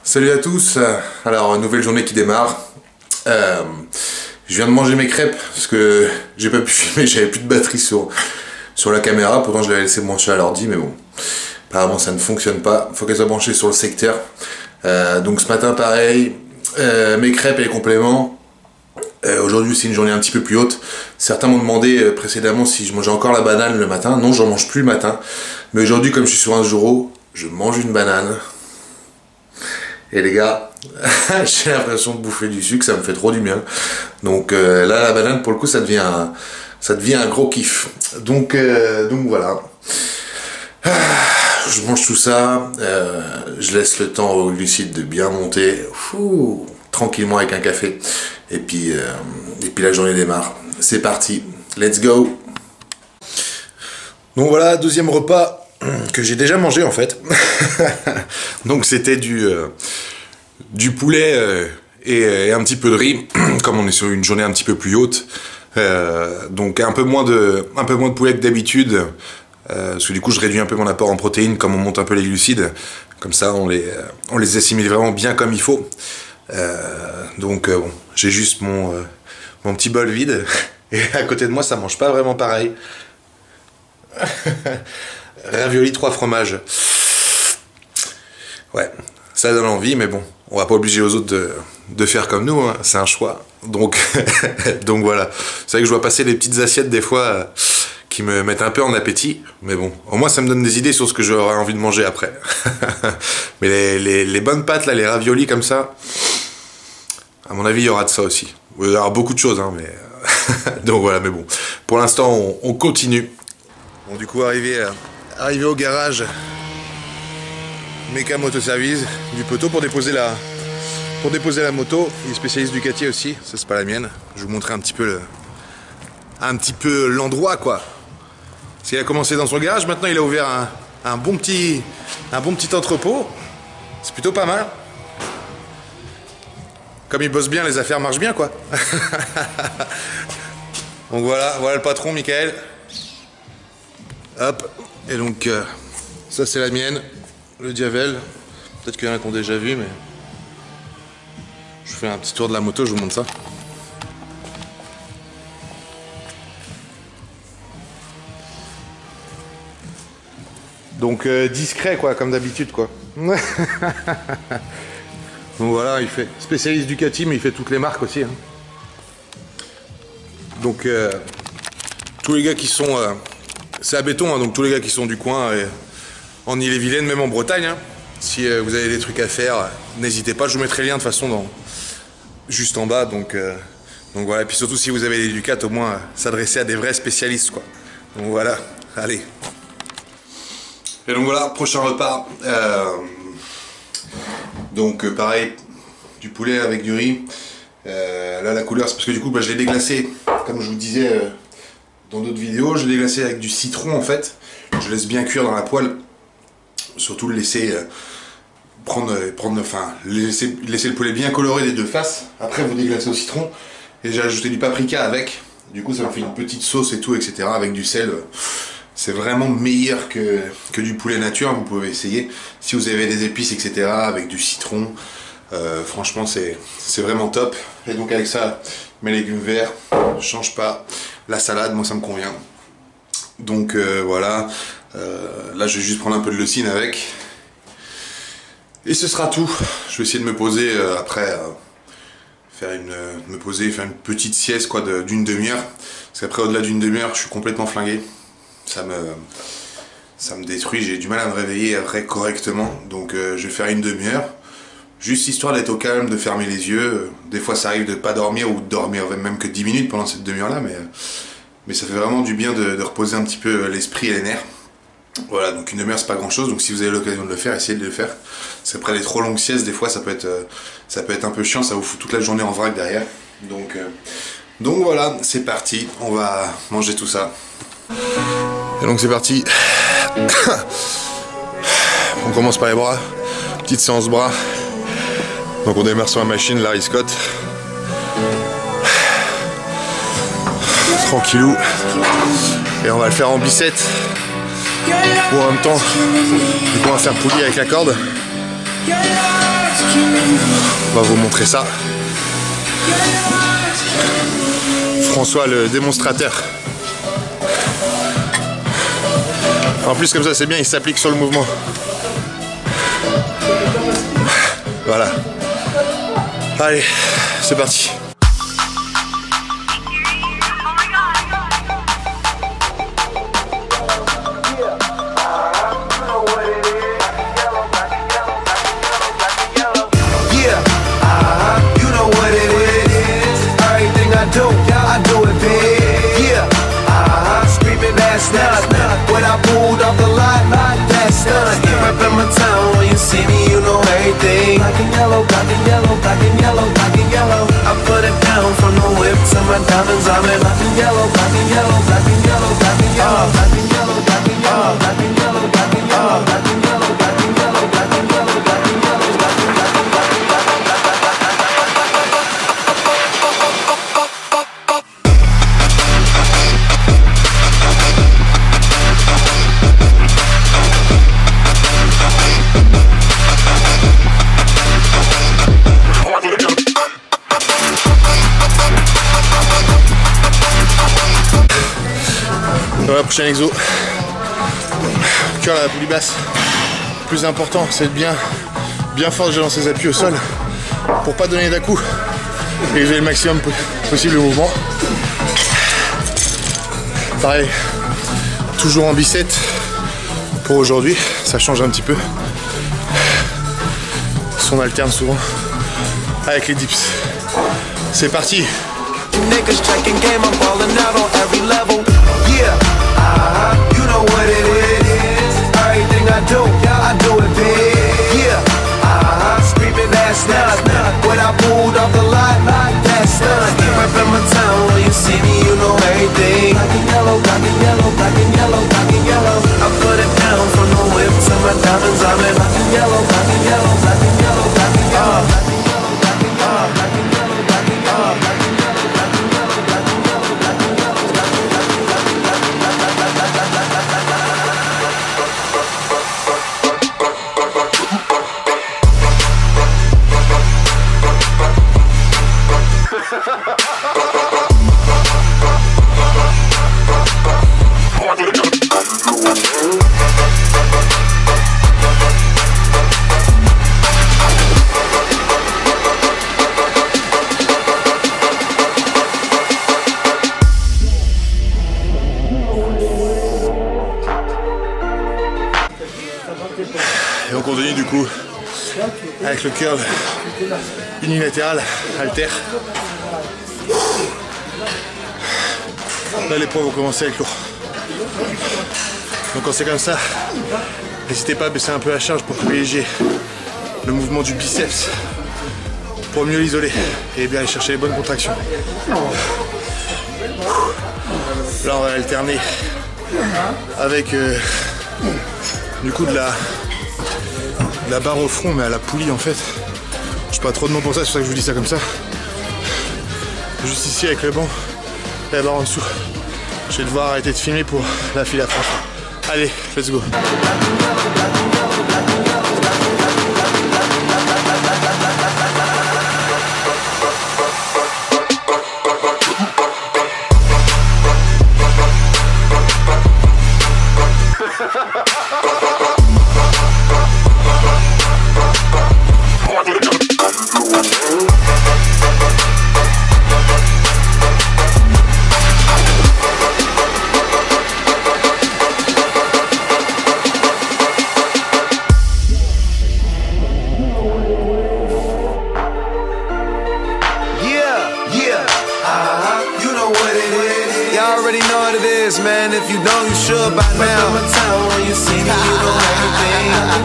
Salut à tous, alors nouvelle journée qui démarre. Je viens de manger mes crêpes parce que j'ai pas pu filmer, j'avais plus de batterie sur la caméra, pourtant je l'avais laissé brancher à l'ordi, mais bon, apparemment ça ne fonctionne pas, il faut qu'elle soit branchée sur le secteur. Donc ce matin pareil, mes crêpes et les compléments. Aujourd'hui c'est une journée un petit peu plus haute. Certains m'ont demandé précédemment si je mangeais encore la banane le matin. Non, j'en mange plus le matin, mais aujourd'hui comme je suis sur un jour, je mange une banane. Et les gars, j'ai l'impression de bouffer du sucre, ça me fait trop du bien. Donc là, la banane, pour le coup, ça devient un gros kiff. Donc voilà. Je mange tout ça, je laisse le temps aux glucides de bien monter, tranquillement avec un café. Et puis la journée démarre. C'est parti, let's go. Donc voilà, deuxième repas que j'ai déjà mangé en fait. Donc c'était du poulet et un petit peu de riz, comme on est sur une journée un petit peu plus haute. Donc un peu moins de poulet que d'habitude, parce que du coup je réduis un peu mon apport en protéines, comme on monte un peu les glucides, comme ça on les assimile vraiment bien comme il faut. Donc bon, j'ai juste mon petit bol vide, et à côté de moi ça mange pas vraiment pareil. Ravioli 3 fromages. Ouais, ça donne envie, mais bon, on va pas obliger aux autres de faire comme nous, hein, c'est un choix. Donc, donc voilà. C'est vrai que je vois passer des petites assiettes des fois qui me mettent un peu en appétit, mais bon, au moins ça me donne des idées sur ce que j'aurai envie de manger après. Mais les bonnes pâtes, là, les raviolis comme ça, à mon avis, il y aura de ça aussi. Il y aura beaucoup de choses, hein, mais... donc voilà, mais bon, pour l'instant, on continue. Bon, du coup, arrivé au garage Meka Motoservice du Poteau pour déposer la moto. Il est spécialiste Ducati aussi, ça c'est pas la mienne. Je vais vous montrer un petit peu l'endroit, quoi. Parce qu'il a commencé dans son garage, maintenant il a ouvert un bon petit entrepôt. C'est plutôt pas mal. Comme il bosse bien, les affaires marchent bien, quoi. Donc voilà le patron, Michael. Hop, et donc ça c'est la mienne, le Diavel. Peut-être qu'il y en a qui ont déjà vu, mais je fais un petit tour de la moto, je vous montre ça. Donc discret, quoi, comme d'habitude, quoi. Donc voilà, il fait spécialiste Ducati, mais il fait toutes les marques aussi, hein. Donc tous les gars qui sont c'est à Béton, hein, donc tous les gars qui sont du coin, en Ille-et-Vilaine, même en Bretagne, hein, si vous avez des trucs à faire, n'hésitez pas, je vous mettrai le lien de toute façon juste en bas. Donc voilà, et puis surtout si vous avez des Ducats, au moins s'adresser à des vrais spécialistes, quoi. Donc voilà, allez. Et donc voilà, prochain repas. Donc pareil, du poulet avec du riz. Là la couleur, c'est parce que du coup je l'ai déglacé, comme je vous disais dans d'autres vidéos, je l'ai glacé avec du citron en fait. Je laisse bien cuire dans la poêle. Surtout le laisser laisser le poulet bien coloré des deux faces. Après vous déglacez au citron. Et j'ai ajouté du paprika avec. Du coup ça m'a fait une petite sauce et tout, etc. Avec du sel. C'est vraiment meilleur que du poulet nature. Vous pouvez essayer. Si vous avez des épices, etc. avec du citron. Franchement c'est vraiment top. Et donc avec ça, mes légumes verts, je change pas. La salade, moi ça me convient. Donc voilà, là je vais juste prendre un peu de leucine avec. Et ce sera tout. Je vais essayer de me poser après, faire une petite sieste, quoi, d'une demi-heure. Parce qu'après au-delà d'une demi-heure, je suis complètement flingué. Ça me détruit, j'ai du mal à me réveiller après correctement. Donc je vais faire une demi-heure. Juste histoire d'être au calme, de fermer les yeux. Des fois ça arrive de pas dormir ou de dormir même que 10 minutes pendant cette demi-heure là, mais ça fait vraiment du bien de reposer un petit peu l'esprit et les nerfs. Voilà, donc une demi-heure c'est pas grand chose, donc si vous avez l'occasion de le faire, essayez de le faire. Parce qu'après les trop longues siestes, des fois ça peut être un peu chiant, ça vous fout toute la journée en vrac derrière. Donc voilà, c'est parti, on va manger tout ça. Et donc c'est parti. On commence par les bras, petite séance bras. Donc on démarre sur la machine, Larry Scott. Tranquillou. Et on va le faire en bicep. Ou en même temps, du coup on va faire poulie avec la corde. On va vous montrer ça. François le démonstrateur. En plus comme ça c'est bien, il s'applique sur le mouvement. Voilà. Allez, c'est parti. When I pulled off the lot, that's done. Right in my town, when you see me, you know everything. Black and yellow, black and yellow, black and yellow, black and yellow. I put it down from the whip to my diamonds. I'm in black and yellow, black and yellow, black and yellow, black and yellow, black and yellow, black and yellow, black and yellow, black and yellow, black and yellow, black and yellow, black and yellow, black and yellow, black and yellow. Voilà, prochain exo. Cœur à la poulie basse. Le plus important, c'est de bien fort déjà dans ses appuis au sol pour pas donner d'à-coup et user le maximum possible le mouvement. Pareil, toujours en bicep pour aujourd'hui, ça change un petit peu. On alterne souvent avec les dips. C'est parti. Niggas checking game, I'm balling out on every level. Yeah, you know what it is. Everything I do it big. Yeah, screaming that's not. When I pulled off the lot, that's done. Right in my town, when you see me, you know everything. Black and yellow, black and yellow, black and yellow, black and yellow. I put it down from the whip to my diamonds. I'm in black and yellow, black and yellow, black and yellow, black and yellow, black and yellow, black and yellow, black and yellow, black and yellow, black and yellow. Et on continue du coup avec le curve unilatéral, halter. Là les poids vont commencer à être lourds. Donc quand c'est comme ça, n'hésitez pas à baisser un peu la charge pour privilégier le mouvement du biceps pour mieux l'isoler et bien aller chercher les bonnes contractions. Là on va alterner avec du coup de la barre au front mais à la poulie en fait. Je sais pas trop de nom pour ça, c'est pour ça que je vous dis ça comme ça. Juste ici avec le banc et la barre en dessous. Je vais devoir arrêter de filmer pour la file à François. Allez, let's go. Man, if you know, you should by now. My town, when you see me, you know everything. I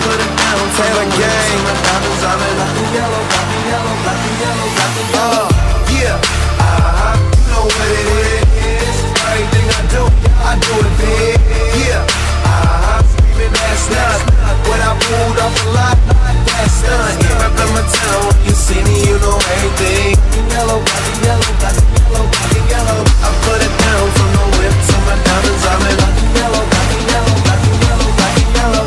put it down, Taylor gang. Yeah, you know what it is. Everything I do it big. Yeah, screaming that's not. When I pulled off the lot, that's done. Right in my town, when you see me, you know everything. Yellow, black and yellow, black and yellow, black and yellow. I put it down from the whip to my diamonds. I'm in black and yellow, black and yellow, black and yellow, black and yellow.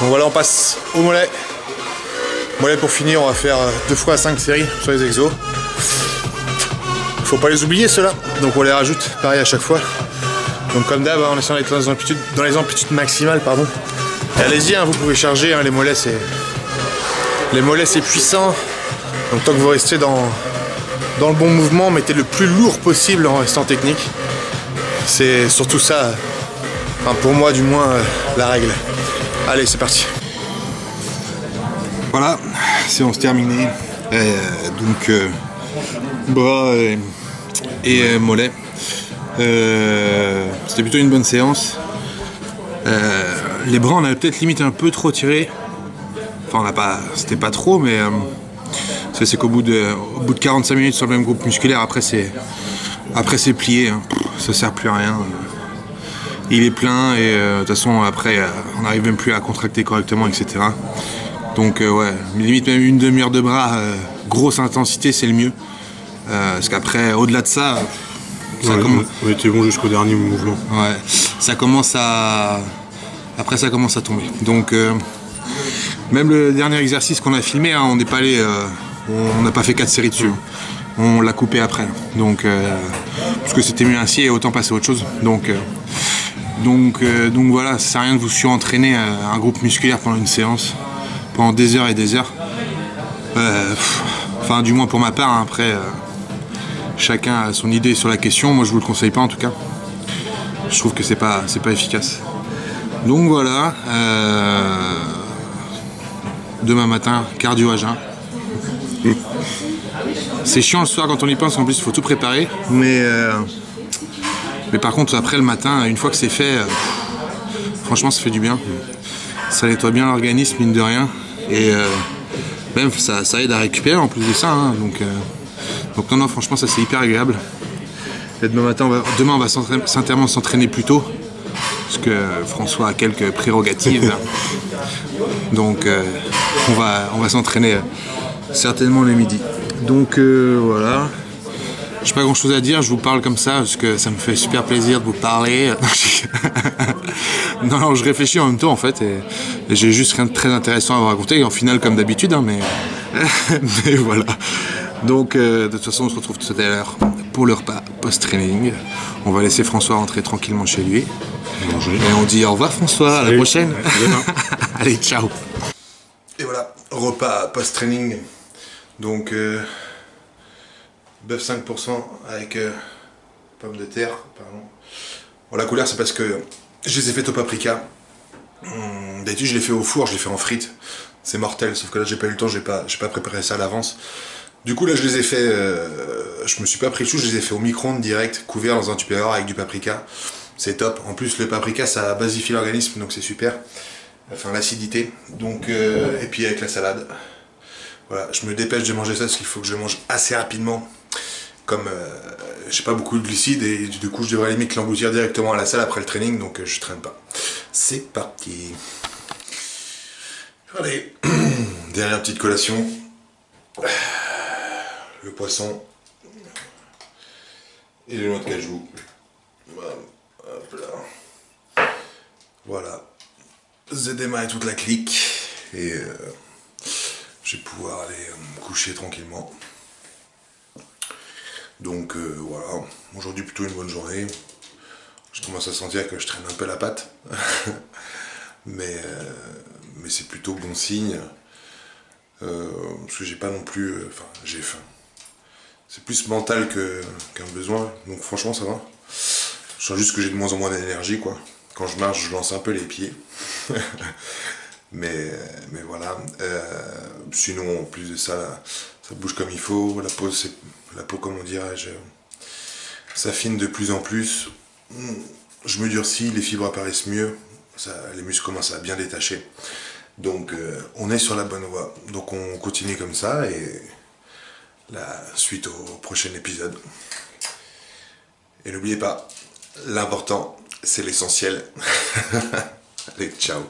Bon voilà, on passe au mollet. Mollet pour finir, on va faire 2 fois 5 séries sur les exos. Faut pas les oublier ceux-là, donc on les rajoute pareil à chaque fois. Donc comme d'hab, en essayant d'être dans les amplitudes maximales, pardon. Allez-y, hein, vous pouvez charger, hein, les mollets c'est puissant. Donc tant que vous restez dans le bon mouvement, mettez le plus lourd possible en restant technique. C'est surtout ça, enfin pour moi du moins, la règle. Allez, c'est parti. Voilà, séance terminée. Donc bras et mollets. C'était plutôt une bonne séance. Les bras on avait peut-être limite un peu trop tiré. Enfin c'était pas trop, mais c'est qu'au bout de 45 minutes sur le même groupe musculaire, après c'est plié, hein. Ça sert plus à rien. Il est plein et de toute façon après on n'arrive même plus à contracter correctement, etc. Donc ouais, limite même une demi-heure de bras, grosse intensité, c'est le mieux. Parce qu'après, au-delà de ça, on était bon jusqu'au dernier mouvement. Ouais, ça commence à tomber. Donc même le dernier exercice qu'on a filmé, hein, on n'est pas allé, on n'a pas fait 4 séries dessus. On l'a coupé après. Donc parce que c'était mieux ainsi et autant passer à autre chose. Donc voilà, ça sert à rien de vous surentraîner un groupe musculaire pendant une séance, pendant des heures et des heures. Enfin, du moins pour ma part, hein, après, chacun a son idée sur la question. Moi, je vous le conseille pas en tout cas. Je trouve que c'est pas efficace. Donc voilà. Demain matin, cardio à jeun. C'est chiant le soir quand on y pense. En plus, il faut tout préparer. Mais par contre, après le matin, une fois que c'est fait, franchement, ça fait du bien. Ça nettoie bien l'organisme, mine de rien. Et même, ça aide à récupérer en plus de ça. Hein. Donc non, franchement, ça c'est hyper agréable. Et demain, on va certainement s'entraîner plus tôt. Parce que François a quelques prérogatives. Donc, on va s'entraîner certainement le midi. Donc, voilà. J'ai pas grand chose à dire, je vous parle comme ça parce que ça me fait super plaisir de vous parler. Non, je réfléchis en même temps en fait et j'ai juste rien de très intéressant à vous raconter. En finale comme d'habitude, hein, mais voilà. Donc de toute façon on se retrouve tout à l'heure pour le repas post-training. On va laisser François rentrer tranquillement chez lui. Manger. Et on dit au revoir François, à la prochaine. Allez, ciao. Et voilà, repas post-training. Donc bœuf 5% avec pommes de terre, pardon. Bon, la couleur c'est parce que je les ai faites au paprika. D'habitude je les fais au four, je les fais en frites. C'est mortel, sauf que là j'ai pas eu le temps, j'ai pas préparé ça à l'avance. Du coup là je les ai fait, je me suis pas pris le chou, je les ai fait au micro-ondes direct, couverts dans un tupperware avec du paprika. C'est top. En plus le paprika ça basifie l'organisme, donc c'est super. Enfin l'acidité. Donc et puis avec la salade. Voilà, je me dépêche de manger ça parce qu'il faut que je le mange assez rapidement. Comme j'ai pas beaucoup de glucides et du coup je devrais limite l'engloutir directement à la salle après le training, donc je traîne pas. C'est parti. Allez, dernière petite collation. Le poisson et les noix de cajou. Hop là. Voilà. Zedema et toute la clique. Et je vais pouvoir aller me coucher tranquillement. Donc voilà, aujourd'hui plutôt une bonne journée. Je commence à sentir que je traîne un peu la patte. mais c'est plutôt bon signe. Parce que j'ai pas non plus... Enfin, j'ai faim. C'est plus mental qu'un besoin. Donc franchement ça va. Je sens juste que j'ai de moins en moins d'énergie, quoi. Quand je marche, je lance un peu les pieds. mais voilà. Sinon, en plus de ça, ça bouge comme il faut. La peau, comment dirais-je, s'affine de plus en plus. Je me durcis, les fibres apparaissent mieux. Les muscles commencent à bien détacher. Donc, on est sur la bonne voie. Donc, on continue comme ça et la suite au prochain épisode. Et n'oubliez pas, l'important, c'est l'essentiel. Allez, ciao.